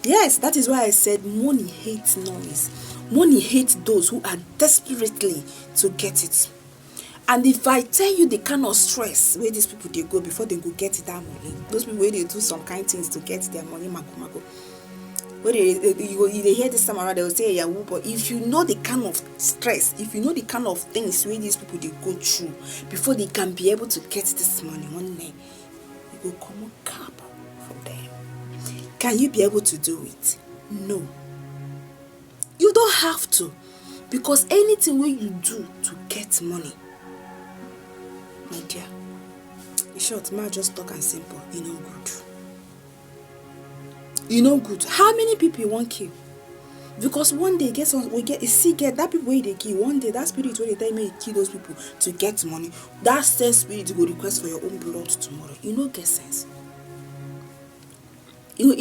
Yes, that is why I said money hates noise. Money hates those who are desperately to get it. And if I tell you the kind of stress where these people they go before they go get that money, those people where they do some kind things to get their money, mago. Where they hear this time around, they will say yeah, but if you know the kind of stress, if you know the kind of things where these people they go through before they can be able to get this money one day, you go come on cap for them. Can you be able to do it? No. You don't have to, because anything where you do to get money, my dear, in short, ma just talk and simple, you know good. You know good. How many people you want kill? Because one day get that people where they kill. One day that spirit where they tell me kill those people to get money. That same spirit go request for your own blood tomorrow. You know get sense. You